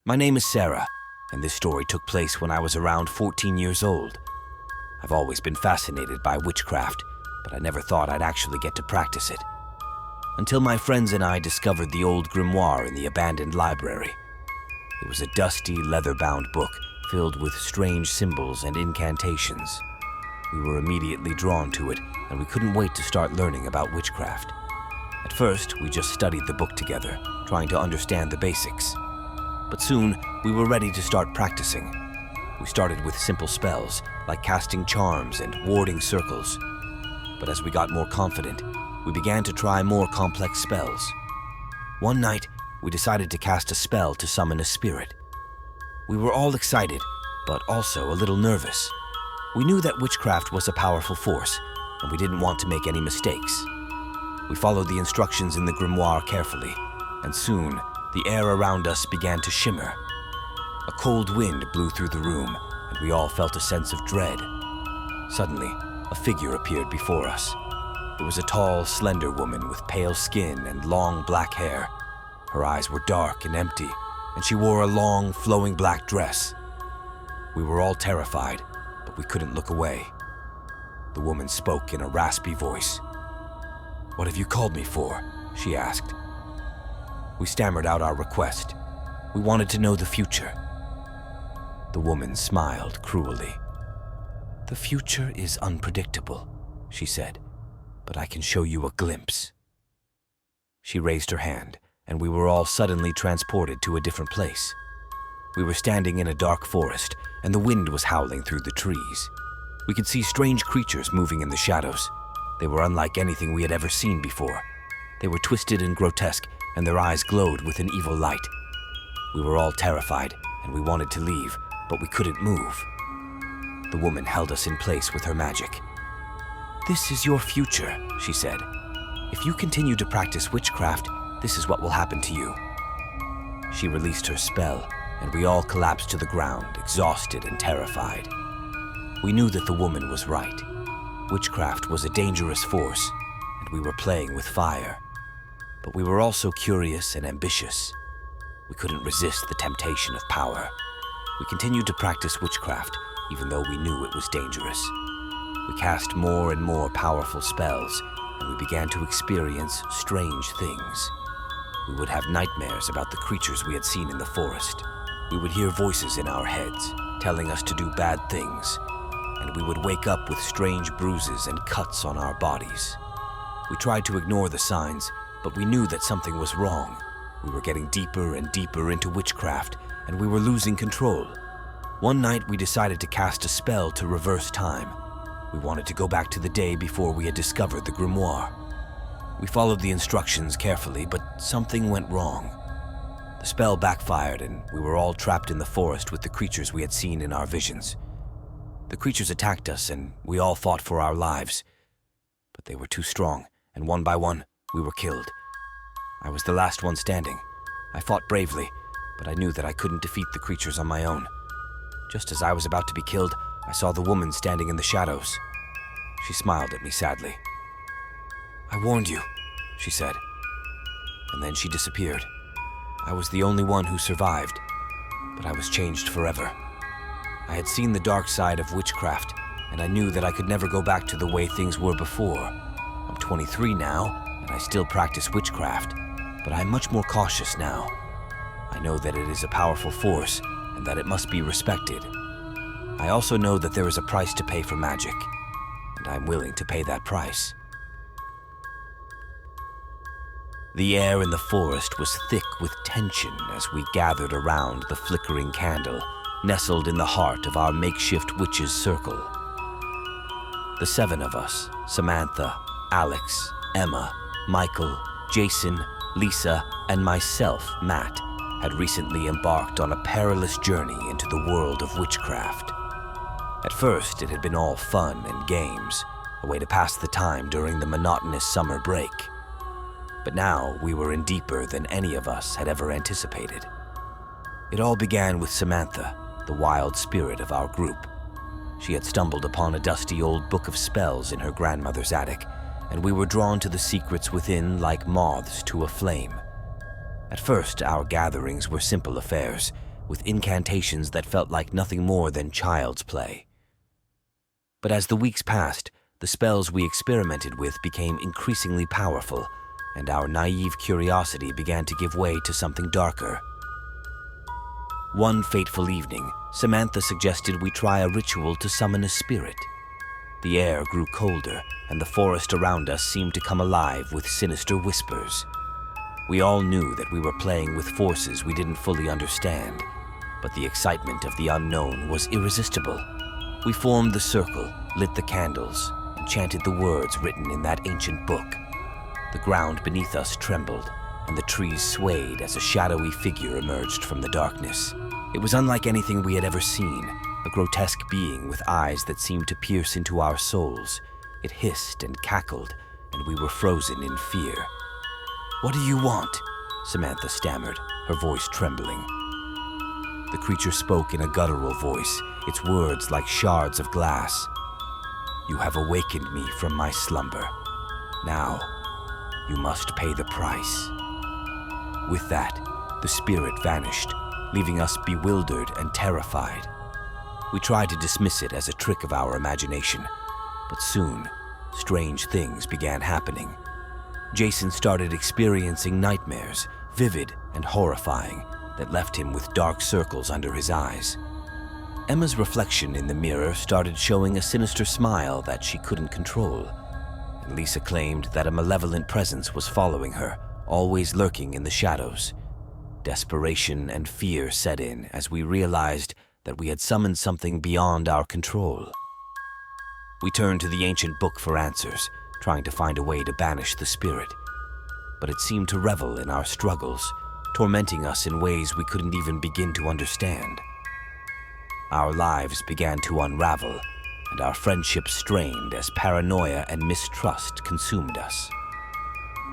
My name is Sarah, and this story took place when I was around 14 years old. I've always been fascinated by witchcraft, but I never thought I'd actually get to practice it. Until my friends and I discovered the old grimoire in the abandoned library. It was a dusty, leather-bound book filled with strange symbols and incantations. We were immediately drawn to it, and we couldn't wait to start learning about witchcraft. At first, we just studied the book together, trying to understand the basics. But soon, we were ready to start practicing. We started with simple spells, like casting charms and warding circles. But as we got more confident, we began to try more complex spells. One night, we decided to cast a spell to summon a spirit. We were all excited, but also a little nervous. We knew that witchcraft was a powerful force, and we didn't want to make any mistakes. We followed the instructions in the grimoire carefully, and soon, the air around us began to shimmer. A cold wind blew through the room, and we all felt a sense of dread. Suddenly, a figure appeared before us. It was a tall, slender woman with pale skin and long black hair. Her eyes were dark and empty, and she wore a long, flowing black dress. We were all terrified, but we couldn't look away. The woman spoke in a raspy voice. "What have you called me for?" she asked. We stammered out our request. We wanted to know the future. The woman smiled cruelly. "The future is unpredictable," she said, "but I can show you a glimpse." She raised her hand, and we were all suddenly transported to a different place. We were standing in a dark forest, and the wind was howling through the trees. We could see strange creatures moving in the shadows. They were unlike anything we had ever seen before. They were twisted and grotesque, and their eyes glowed with an evil light. We were all terrified, and we wanted to leave, but we couldn't move. The woman held us in place with her magic. "This is your future," she said. "If you continue to practice witchcraft, this is what will happen to you." She released her spell, and we all collapsed to the ground, exhausted and terrified. We knew that the woman was right. Witchcraft was a dangerous force, and we were playing with fire. But we were also curious and ambitious. We couldn't resist the temptation of power. We continued to practice witchcraft, even though we knew it was dangerous. We cast more and more powerful spells, and we began to experience strange things. We would have nightmares about the creatures we had seen in the forest. We would hear voices in our heads, telling us to do bad things, and we would wake up with strange bruises and cuts on our bodies. We tried to ignore the signs, but we knew that something was wrong. We were getting deeper and deeper into witchcraft, and we were losing control. One night, we decided to cast a spell to reverse time. We wanted to go back to the day before we had discovered the grimoire. We followed the instructions carefully, but something went wrong. The spell backfired, and we were all trapped in the forest with the creatures we had seen in our visions. The creatures attacked us, and we all fought for our lives. But they were too strong, and one by one, we were killed. I was the last one standing. I fought bravely, but I knew that I couldn't defeat the creatures on my own. Just as I was about to be killed, I saw the woman standing in the shadows. She smiled at me sadly. "I warned you," she said. And then she disappeared. I was the only one who survived, but I was changed forever. I had seen the dark side of witchcraft, and I knew that I could never go back to the way things were before. I'm 23 now, and I still practice witchcraft, but I'm much more cautious now. I know that it is a powerful force, and that it must be respected. I also know that there is a price to pay for magic, and I'm willing to pay that price. The air in the forest was thick with tension as we gathered around the flickering candle, nestled in the heart of our makeshift witches' circle. The 7 of us, Samantha, Alex, Emma, Michael, Jason, Lisa, and myself, Matt, had recently embarked on a perilous journey into the world of witchcraft. At first, it had been all fun and games, a way to pass the time during the monotonous summer break. But now we were in deeper than any of us had ever anticipated. It all began with Samantha, the wild spirit of our group. She had stumbled upon a dusty old book of spells in her grandmother's attic, and we were drawn to the secrets within like moths to a flame. At first, our gatherings were simple affairs. with incantations that felt like nothing more than child's play. But as the weeks passed, the spells we experimented with became increasingly powerful, and our naive curiosity began to give way to something darker. One fateful evening, Samantha suggested we try a ritual to summon a spirit. The air grew colder, and the forest around us seemed to come alive with sinister whispers. We all knew that we were playing with forces we didn't fully understand, but the excitement of the unknown was irresistible. We formed the circle, lit the candles, and chanted the words written in that ancient book. The ground beneath us trembled, and the trees swayed as a shadowy figure emerged from the darkness. It was unlike anything we had ever seen, a grotesque being with eyes that seemed to pierce into our souls. It hissed and cackled, and we were frozen in fear. "What do you want?" Samantha stammered, her voice trembling. The creature spoke in a guttural voice, its words like shards of glass. "You have awakened me from my slumber. Now, you must pay the price." With that, the spirit vanished, leaving us bewildered and terrified. We tried to dismiss it as a trick of our imagination, but soon, strange things began happening. Jason started experiencing nightmares, vivid and horrifying, that left him with dark circles under his eyes. Emma's reflection in the mirror started showing a sinister smile that she couldn't control, and Lisa claimed that a malevolent presence was following her, always lurking in the shadows. Desperation and fear set in as we realized that we had summoned something beyond our control. We turned to the ancient book for answers, trying to find a way to banish the spirit. But it seemed to revel in our struggles, tormenting us in ways we couldn't even begin to understand. Our lives began to unravel, and our friendships strained as paranoia and mistrust consumed us.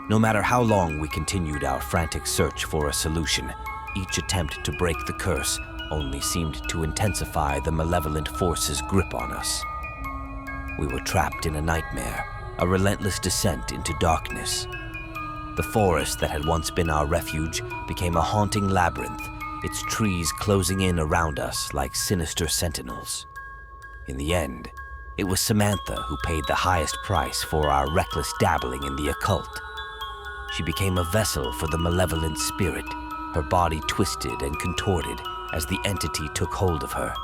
No matter how long we continued our frantic search for a solution, each attempt to break the curse only seemed to intensify the malevolent force's grip on us. We were trapped in a nightmare, a relentless descent into darkness. The forest that had once been our refuge became a haunting labyrinth, its trees closing in around us like sinister sentinels. In the end, it was Samantha who paid the highest price for our reckless dabbling in the occult. She became a vessel for the malevolent spirit, her body twisted and contorted as the entity took hold of her.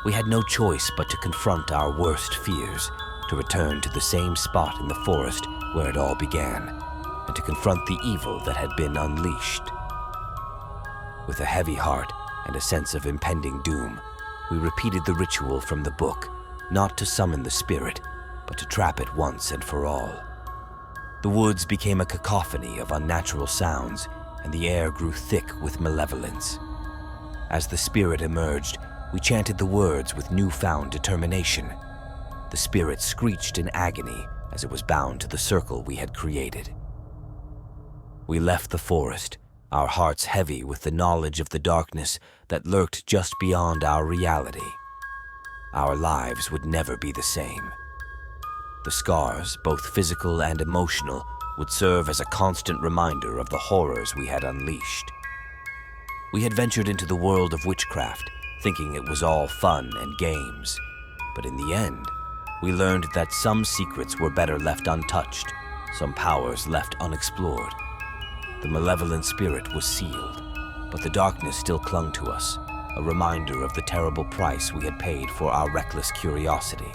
We had no choice but to confront our worst fears, to return to the same spot in the forest where it all began, and to confront the evil that had been unleashed. With a heavy heart and a sense of impending doom, we repeated the ritual from the book, not to summon the spirit, but to trap it once and for all. The woods became a cacophony of unnatural sounds, and the air grew thick with malevolence. As the spirit emerged, we chanted the words with newfound determination. The spirit screeched in agony as it was bound to the circle we had created. We left the forest, our hearts heavy with the knowledge of the darkness that lurked just beyond our reality. Our lives would never be the same. The scars, both physical and emotional, would serve as a constant reminder of the horrors we had unleashed. We had ventured into the world of witchcraft, thinking it was all fun and games. But in the end, we learned that some secrets were better left untouched, some powers left unexplored. The malevolent spirit was sealed, but the darkness still clung to us, a reminder of the terrible price we had paid for our reckless curiosity.